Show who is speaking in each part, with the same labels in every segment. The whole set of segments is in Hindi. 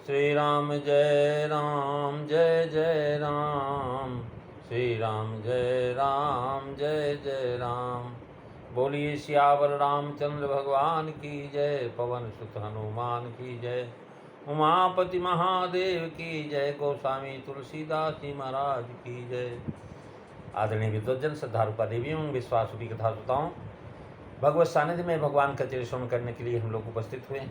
Speaker 1: श्री राम जय राम जय जय राम। श्री राम जय राम जय जय राम। बोलिए सियावर रामचंद्र भगवान की जय। पवन सुत हनुमान की जय। उमापति महादेव की जय। गोस्वामी तुलसीदास जी महाराज की जय। आदरणीय विद्वजन, श्रद्धारूपा देवियों, विश्वासुरी कथा श्रोताओं, भगवत सानिध्य में भगवान का चरिश्रवण करने के लिए हम लोग उपस्थित हुए।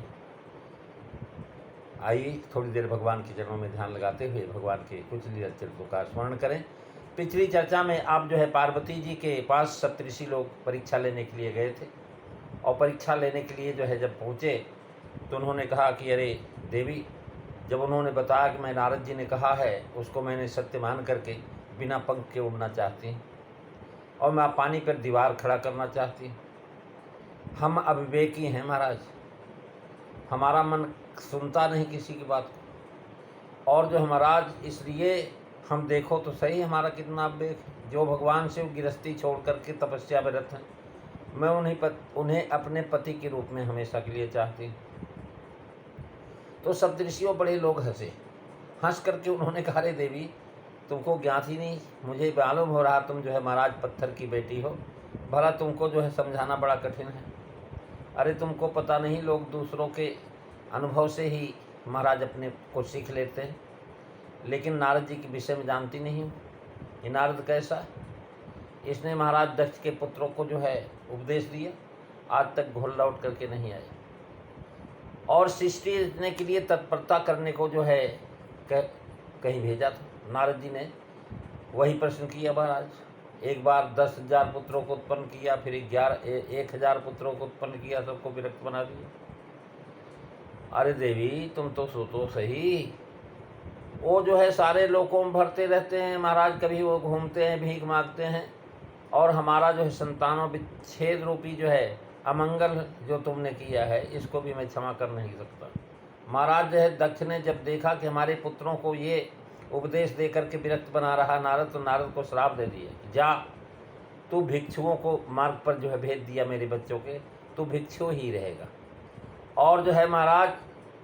Speaker 1: आइए थोड़ी देर भगवान के चरणों में ध्यान लगाते हुए भगवान के कुछ लीला चरित्रों का स्मरण करें। पिछली चर्चा में आप पार्वती जी के पास सप्तऋषि लोग परीक्षा लेने के लिए गए थे, और परीक्षा लेने के लिए जब पहुँचे तो उन्होंने कहा कि अरे देवी, जब उन्होंने बताया कि मैं नारद जी ने कहा है उसको मैंने सत्य मान करके बिना पंख के उड़ना चाहती हूँ, और मैं पानी पर दीवार खड़ा करना चाहती हूँ। हम अविवेकी हैं महाराज, हमारा मन सुनता नहीं किसी की बात को, और महाराज इसलिए हम देखो तो सही हमारा कितना अविवेक है। जो भगवान से गिरस्ती छोड़ करके तपस्या में रत हैं, मैं उन्हें अपने पति के रूप में हमेशा के लिए चाहती हूँ। तो सप्तऋषियों बड़े लोग हंसे। हंस करके उन्होंने कहा, अरे देवी, तुमको ज्ञात ही नहीं, मुझे मालूम हो रहा तुम महाराज पत्थर की बेटी हो, भला तुमको समझाना बड़ा कठिन है। अरे तुमको पता नहीं, लोग दूसरों के अनुभव से ही महाराज अपने को सीख लेते हैं, लेकिन नारद जी के विषय में जानती नहीं हूँ। ये नारद कैसा है? इसने महाराज दक्ष के पुत्रों को उपदेश दिया, आज तक घोल लौट करके नहीं आए, और सृष्टि रचने के लिए तत्परता करने को कहीं भेजा था। नारद जी ने वही प्रश्न किया महाराज। एक बार 10,000 पुत्रों को उत्पन्न किया, फिर 1,000 पुत्रों को उत्पन्न किया, सबको विरक्त बना दिया। अरे देवी, तुम तो सोचो सही। वो सारे लोकों में भरते रहते हैं महाराज, कभी वो घूमते हैं, भीख मांगते हैं, और हमारा संतानों विच्छेद रूपी अमंगल जो तुमने किया है, इसको भी मैं क्षमा कर नहीं सकता। महाराज दक्ष ने जब देखा कि हमारे पुत्रों को ये उपदेश दे करके विरक्त बना रहा नारद, तो नारद को श्राप दे दिया, जा तू भिक्षुओं को मार्ग पर भेज दिया मेरे बच्चों के, तू भिक्षु ही रहेगा। और महाराज,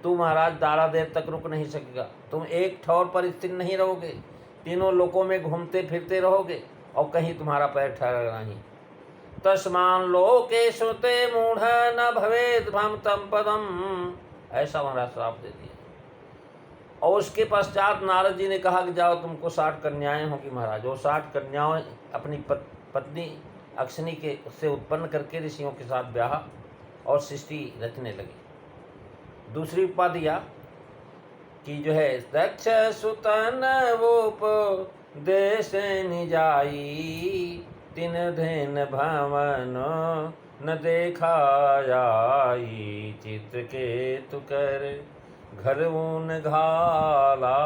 Speaker 1: तू महाराज दारा देर तक रुक नहीं सकेगा, तुम एक ठौर पर स्थिर नहीं रहोगे, तीनों लोकों में घूमते फिरते रहोगे, और कहीं तुम्हारा पैर ठहरेगा नहीं। तस्मान लोकेषु ते मूढ़ न भवेद भ्रमतं पदम, ऐसा महाराज श्राप दे दिया। और उसके पश्चात नारद जी ने कहा कि जाओ, तुमको 60 कन्याएं होंगी महाराज। वो 60 कन्याएं अपनी पत्नी अक्षनी के से उत्पन्न करके ऋषियों के साथ ब्याह और सृष्टि रचने लगी। दूसरी उपाधिया कि दक्ष सुतन वोप देश निजाई, तिन धेन भवन न देखा जाई, चित्रकेतु कर घर ऊन घाला,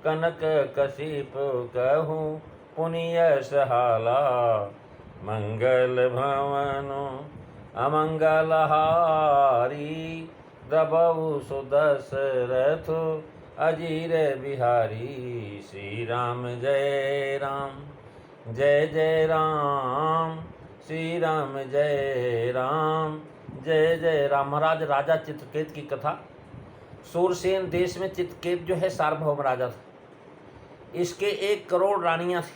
Speaker 1: कनक कशिप कहूँ पुण्य सहाला, मंगल भवन अमंगल हारी, दबऊ सुदशरथ अजीर बिहारी। श्री राम जय राम जय जय राम। श्री राम जय राम जय जय राम। महाराज, राजा चित्रकेत की कथा। सूरसेन देश में चित्रकेत सार्वभौम राजा था। इसके 1 करोड़ रानियां थी,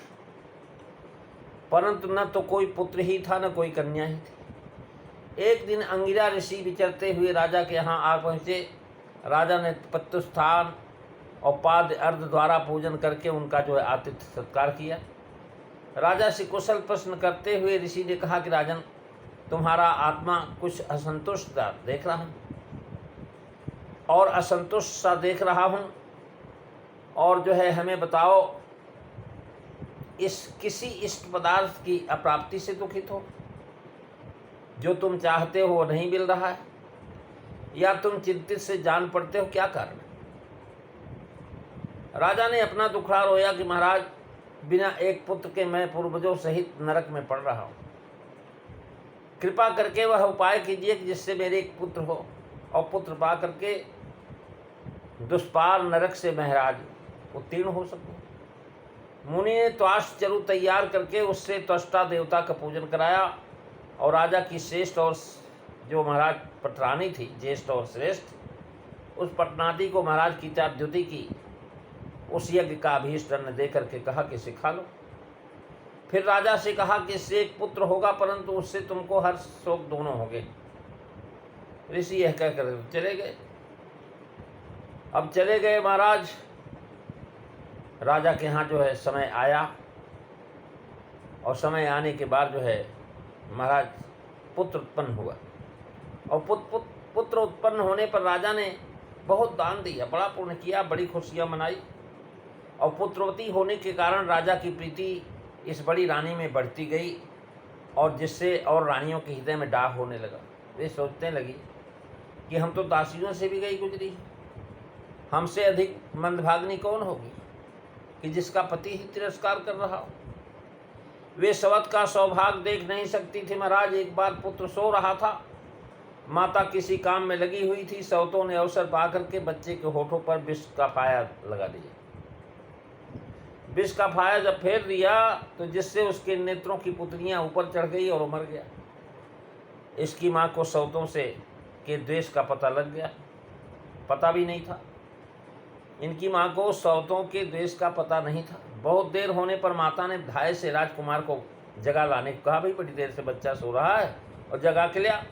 Speaker 1: परंतु न तो कोई पुत्र ही था, न कोई कन्या ही थी। एक दिन अंगिरा ऋषि विचरते हुए राजा के यहाँ आ पहुँचे। राजा ने पत्युस्थान और पाद अर्ध द्वारा पूजन करके उनका आतिथ्य सत्कार किया। राजा से कुशल प्रश्न करते हुए ऋषि ने कहा कि राजन, तुम्हारा आत्मा कुछ असंतुष्ट देख रहा हूँ, और असंतुष्ट सा देख रहा हूँ, और हमें बताओ, इस किसी इष्ट पदार्थ की अप्राप्ति से दुखित हो? जो तुम चाहते हो वो नहीं मिल रहा है, या तुम चिंतित से जान पड़ते हो, क्या कारण? राजा ने अपना दुखड़ा रोया कि महाराज, बिना एक पुत्र के मैं पूर्वजों सहित नरक में पड़ रहा हूँ। कृपा करके वह उपाय कीजिए कि जिससे मेरे एक पुत्र हो, और पुत्र पा करके दुष्पार नरक से महाराज उत्तीर्ण हो सकूँ। मुनि ने त्वाष्ट चरु तैयार करके उससे त्वष्टा देवता का पूजन कराया, और राजा की श्रेष्ठ और महाराज पटरानी थी, ज्येष्ठ और श्रेष्ठ, उस पटनादी को महाराज की चारद्युति की उस यज्ञ का अभीष्ट अन्न दे करके कहा कि सिखा लो। फिर राजा से कहा कि इससे एक पुत्र होगा, परंतु उससे तुमको हर्ष शोक दोनों होंगे। ऋषि यह कहकर चले गए। अब चले गए महाराज, राजा के यहाँ जो है समय आया, और समय आने के बाद जो है महाराज पुत्र उत्पन्न हुआ। और पुत्र उत्पन्न होने पर राजा ने बहुत दान दिया, बड़ा पुण्य किया, बड़ी खुशियाँ मनाई। और पुत्रवती होने के कारण राजा की प्रीति इस बड़ी रानी में बढ़ती गई, और जिससे और रानियों के हृदय में डाह होने लगा। वे सोचने लगी कि हम तो दासियों से भी गई गुजरी, हमसे अधिक मंदभागिनी कौन होगी कि जिसका पति ही तिरस्कार कर रहा हो। वे सवत का सौभाग्य देख नहीं सकती थी। महाराज एक बार पुत्र सो रहा था, माता किसी काम में लगी हुई थी, सवतों ने अवसर पाकर के बच्चे के होठों पर विष का फाया लगा दिया। विष का फाया जब फेर दिया तो जिससे उसके नेत्रों की पुतलियां ऊपर चढ़ गई और मर गया। इसकी माँ को सवतों से के द्वेष का पता लग गया, पता भी नहीं था। इनकी माँ को सवतों के द्वेष का पता नहीं था। बहुत देर होने पर माता ने धाय से राजकुमार को जगा लाने को कहा, भाई बड़ी देर से बच्चा सो रहा है और जगा के लिया।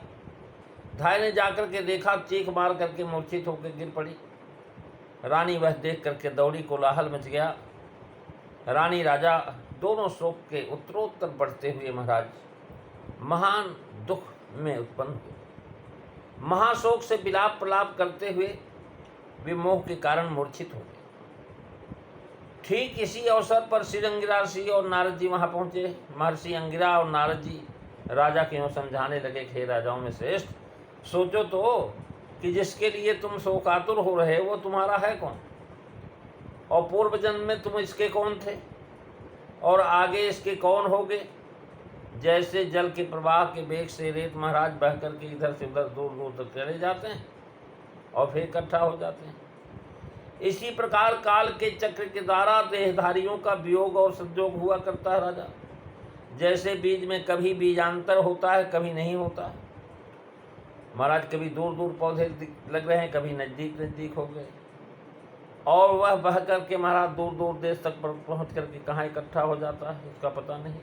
Speaker 1: धाय ने जाकर के देखा, चीख मार करके मूर्छित होकर गिर पड़ी। रानी वह देख करके दौड़ी, कोलाहल मच गया। रानी राजा दोनों शोक के उत्तरोत्तर बढ़ते हुए महाराज महान दुख में उत्पन्न हुए। महाशोक से विलाप प्रलाप करते हुए वे मोह के कारण मूर्छित हो गए। ठीक इसी अवसर पर श्री अंगिरा ऋषि और नारद जी वहाँ पहुँचे। महर्षि अंगिरा और नारद जी राजा के यूँ समझाने लगे, हे राजाओं में श्रेष्ठ, सोचो तो कि जिसके लिए तुम शोकातुर हो रहे वो तुम्हारा है कौन, और पूर्व जन्म में तुम इसके कौन थे, और आगे इसके कौन होगे। जैसे जल के प्रवाह के वेग से रेत महाराज बह करके इधर से उधर दूर दूर तक चले जाते हैं और फिर इकट्ठा हो जाते हैं, इसी प्रकार काल के चक्र के द्वारा देहधारियों का वियोग और संयोग हुआ करता है राजा। जैसे बीज में कभी बीजांतर होता है, कभी नहीं होता है। महाराज कभी दूर दूर पौधे लग रहे हैं, कभी नज़दीक नज़दीक हो गए, और वह बह करके महाराज दूर दूर देश तक पहुँच करके कहाँ इकट्ठा हो जाता है उसका पता नहीं।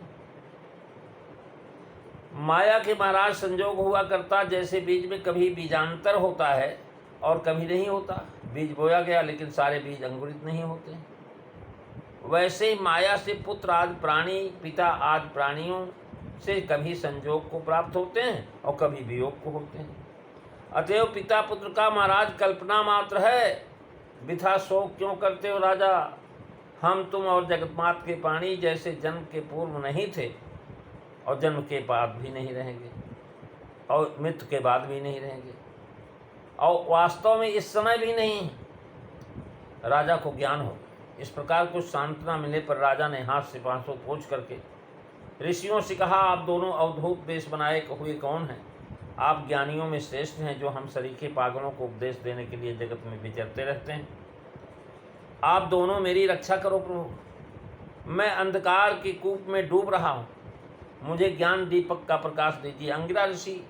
Speaker 1: माया के महाराज संयोग हुआ करता, जैसे बीज में कभी बीजांतर होता है और कभी नहीं होता। बीज बोया गया लेकिन सारे बीज अंकुरित नहीं होते। वैसे ही माया से पुत्र आदि प्राणी, पिता आदि प्राणियों से कभी संयोग को प्राप्त होते हैं और कभी वियोग को होते हैं। अतएव पिता पुत्र का महाराज कल्पना मात्र है, वृथा शोक क्यों करते हो राजा। हम तुम और जगतमात के प्राणी जैसे जन्म के पूर्व नहीं थे और जन्म के बाद भी नहीं रहेंगे और मृत्यु के बाद भी नहीं रहेंगे, और वास्तव में इस समय भी नहीं। राजा को ज्ञान हो। इस प्रकार कुछ सांत्वना मिलने पर राजा ने हाथ से 500 पोंछ करके ऋषियों से कहा, आप दोनों अवधूत वेश बनाए हुए कौन हैं? आप ज्ञानियों में श्रेष्ठ हैं, जो हम सरीखे पागलों को उपदेश देने के लिए जगत में विचरते रहते हैं। आप दोनों मेरी रक्षा करो प्रभु, मैं अंधकार के कूप में डूब रहा हूँ, मुझे ज्ञान दीपक का प्रकाश दीजिए। अंगिरा ऋषि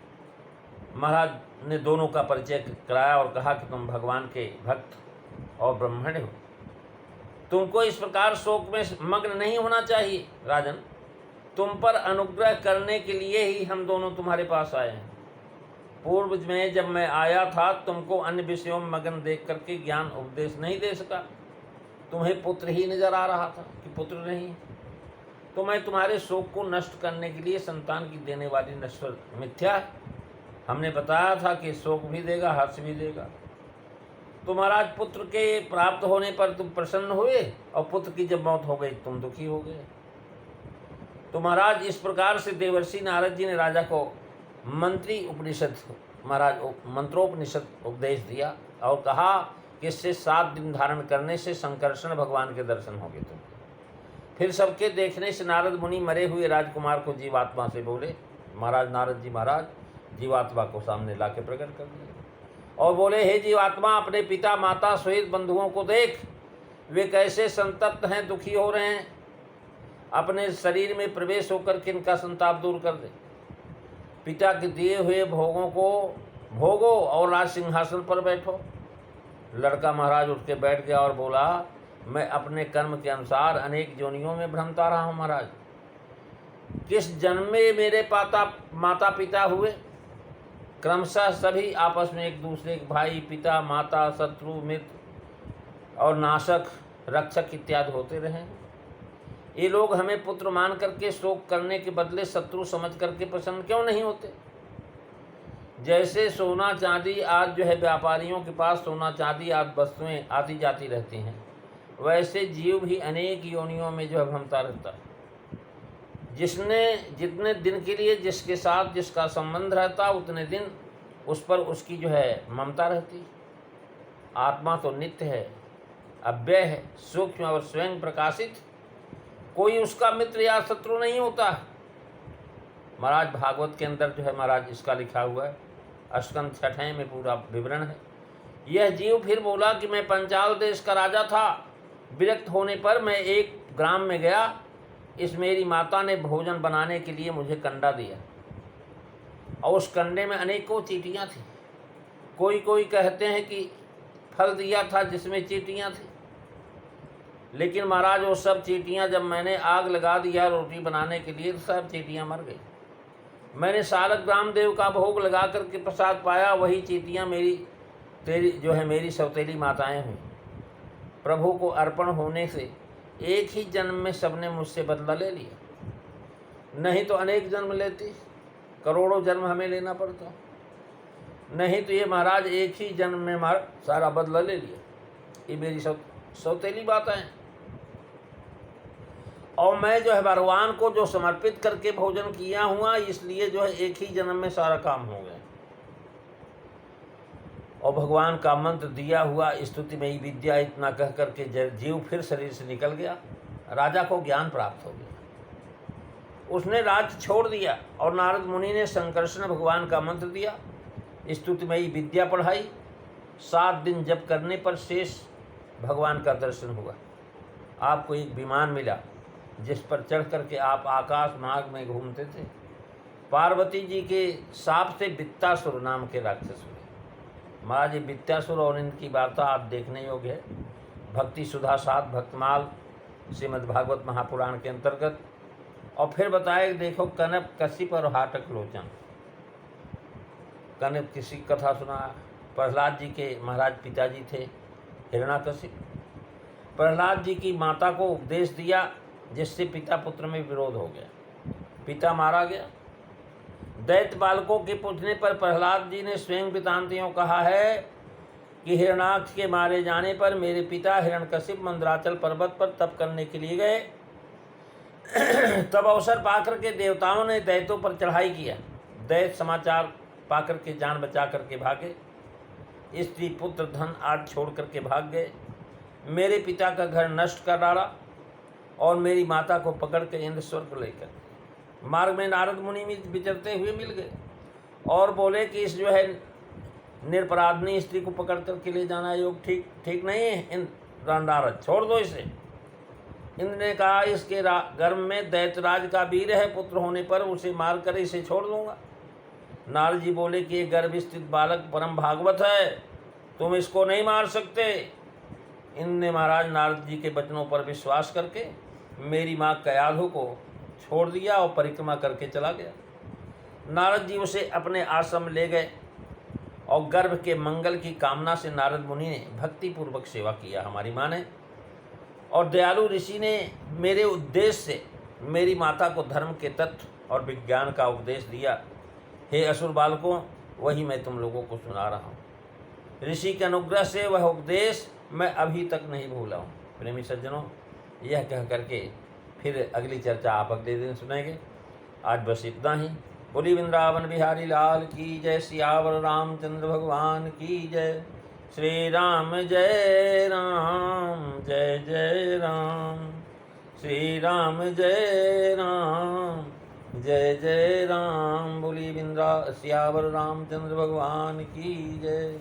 Speaker 1: महाराज ने दोनों का परिचय कराया और कहा कि तुम भगवान के भक्त और ब्राह्मण हो, तुमको इस प्रकार शोक में मग्न नहीं होना चाहिए। राजन, तुम पर अनुग्रह करने के लिए ही हम दोनों तुम्हारे पास आए हैं। पूर्व में जब मैं आया था तुमको अन्य विषयों में मग्न देख करके ज्ञान उपदेश नहीं दे सका, तुम्हें पुत्र ही नजर आ रहा था कि पुत्र नहीं, तो मैं तुम्हारे शोक को नष्ट करने के लिए संतान की देने वाली नश्वर मिथ्या है। हमने बताया था कि शोक भी देगा, हर्ष भी देगा। तो महाराज पुत्र के प्राप्त होने पर तुम प्रसन्न हुए और पुत्र की जब मौत हो गई तुम दुखी हो गए। तो महाराज इस प्रकार से देवर्षि नारद जी ने राजा को मंत्रोपनिषद उपदेश दिया और कहा कि इससे 7 दिन धारण करने से संकर्षण भगवान के दर्शन होंगे तुम। फिर सबके देखने से नारद मुनि मरे हुए राजकुमार को जीवात्मा से बोले। महाराज नारद जी महाराज जीवात्मा को सामने लाके प्रकट कर दिया और बोले, हे जीवात्मा, अपने पिता माता सहित बंधुओं को देख, वे कैसे संतप्त हैं, दुखी हो रहे हैं। अपने शरीर में प्रवेश होकर के इनका संताप दूर कर दे। पिता के दिए हुए भोगों को भोगो और राज सिंहासन पर बैठो। लड़का महाराज उठ के बैठ गया और बोला, मैं अपने कर्म के अनुसार अनेक योनियों में भ्रमता रहा हूँ महाराज। किस जन्म में मेरे माता पिता हुए, क्रमशः सभी आपस में एक दूसरे के भाई, पिता, माता, शत्रु, मित्र और नाशक, रक्षक इत्यादि होते रहे। ये लोग हमें पुत्र मान करके शोक करने के बदले शत्रु समझ करके प्रसन्न क्यों नहीं होते? जैसे सोना चांदी आज जो है व्यापारियों के पास सोना चांदी आदि वस्तुएं आती जाती रहती हैं, वैसे जीव भी अनेक योनियों में जो है भ्रमता रहता है। जिसने जितने दिन के लिए जिसके साथ जिसका संबंध रहता, उतने दिन उस पर उसकी जो है ममता रहती। आत्मा तो नित्य है, अव्यय है, सूक्ष्म और स्वयं प्रकाशित, कोई उसका मित्र या शत्रु नहीं होता। महाराज भागवत के अंदर जो है महाराज इसका लिखा हुआ है, स्कंद 6 में पूरा विवरण है। यह जीव फिर बोला कि मैं पंचाल देश का राजा था, विरक्त होने पर मैं एक ग्राम में गया। इस मेरी माता ने भोजन बनाने के लिए मुझे कंडा दिया और उस कंडे में अनेकों चींटियाँ थी। कोई कहते हैं कि फल दिया था जिसमें चींटियाँ थी, लेकिन महाराज वो सब चींटियाँ, जब मैंने आग लगा दिया रोटी बनाने के लिए, तो सब चींटियाँ मर गई। मैंने सारक रामदेव का भोग लगा करके प्रसाद पाया, वही चींटियाँ मेरी सौतेली माताएं हुई। प्रभु को अर्पण होने से एक ही जन्म में सबने मुझसे बदला ले लिया, नहीं तो अनेक जन्म लेती, करोड़ों जन्म हमें लेना पड़ता। नहीं तो ये महाराज एक ही जन्म में सारा बदला ले लिया। ये मेरी सौतेली बात है। और मैं जो है भगवान को जो समर्पित करके भोजन किया हुआ, इसलिए जो है एक ही जन्म में सारा काम हो गया। और भगवान का मंत्र दिया हुआ स्तुतिमयी विद्या, इतना कह करके जीव फिर शरीर से निकल गया। राजा को ज्ञान प्राप्त हो गया, उसने राज्य छोड़ दिया और नारद मुनि ने संकर्षण भगवान का मंत्र दिया, स्तुतिमयी विद्या पढ़ाई। 7 दिन जप करने पर शेष भगवान का दर्शन हुआ। आपको एक विमान मिला जिस पर चढ़ करके आप आकाश मार्ग में घूमते थे। पार्वती जी के शाप से वित्तासुर नाम के राक्षस हुए। महाराज ये वित्तासुर और इनकी वार्ता आप देखने योग्य है, भक्ति सुधा 7 भक्तमाल श्रीमद् भागवत महापुराण के अंतर्गत। और फिर बताए, देखो कनक कश्यप और हाटक लोचन। कनक किसी कथा सुना, प्रहलाद जी के महाराज पिताजी थे हिरण्याकशिप। प्रहलाद जी की माता को उपदेश दिया, जिससे पिता पुत्र में विरोध हो गया, पिता मारा गया। दैत्य बालकों के पूछने पर प्रहलाद जी ने स्वयं वृतांतियों कहा है कि हिरण्याक्ष के मारे जाने पर मेरे पिता हिरण्यकशिप मंदराचल पर्वत पर तप करने के लिए गए। तब अवसर पाकर के देवताओं ने दैत्यों पर चढ़ाई किया। दैत्य समाचार पाकर के जान बचा करके भागे, स्त्री पुत्र धन आदि छोड़ करके भाग गए। मेरे पिता का घर नष्ट कर डाला और मेरी माता को पकड़ के इंद्र स्वर्ग लेकर मार्ग में नारद मुनि विचरते हुए मिल गए और बोले कि इस जो है निरपराधनी स्त्री को पकड़ करके ले जाना योग ठीक नहीं है। इंद्र नारद, छोड़ दो इसे। इंद्र ने कहा, इसके गर्भ में दैत्यराज का वीर है, पुत्र होने पर उसे मार कर इसे छोड़ दूंगा। नारद जी बोले कि ये गर्भ स्थित बालक परम भागवत है, तुम इसको नहीं मार सकते। इंद्र ने महाराज नारद जी के वचनों पर विश्वास करके मेरी माँ कयाधु को छोड़ दिया और परिक्रमा करके चला गया। नारद जी उसे अपने आश्रम ले गए और गर्भ के मंगल की कामना से नारद मुनि ने भक्ति पूर्वक सेवा किया हमारी माँ ने। और दयालु ऋषि ने मेरे उद्देश्य से मेरी माता को धर्म के तत्व और विज्ञान का उपदेश दिया। हे असुर बालकों, वही मैं तुम लोगों को सुना रहा हूँ। ऋषि के अनुग्रह से वह उपदेश मैं अभी तक नहीं भूला हूँ। प्रेमी सज्जनों, यह कह करके फिर अगली चर्चा आप अगले दिन सुनेंगे। आज बस इतना ही। बोली वृंदावन बिहारी लाल की जय। सियावर रामचंद्र भगवान की जय। श्री राम जय राम, जय जय राम। श्री राम जय राम, जय जय राम। बोली सियावर रामचंद्र भगवान की जय।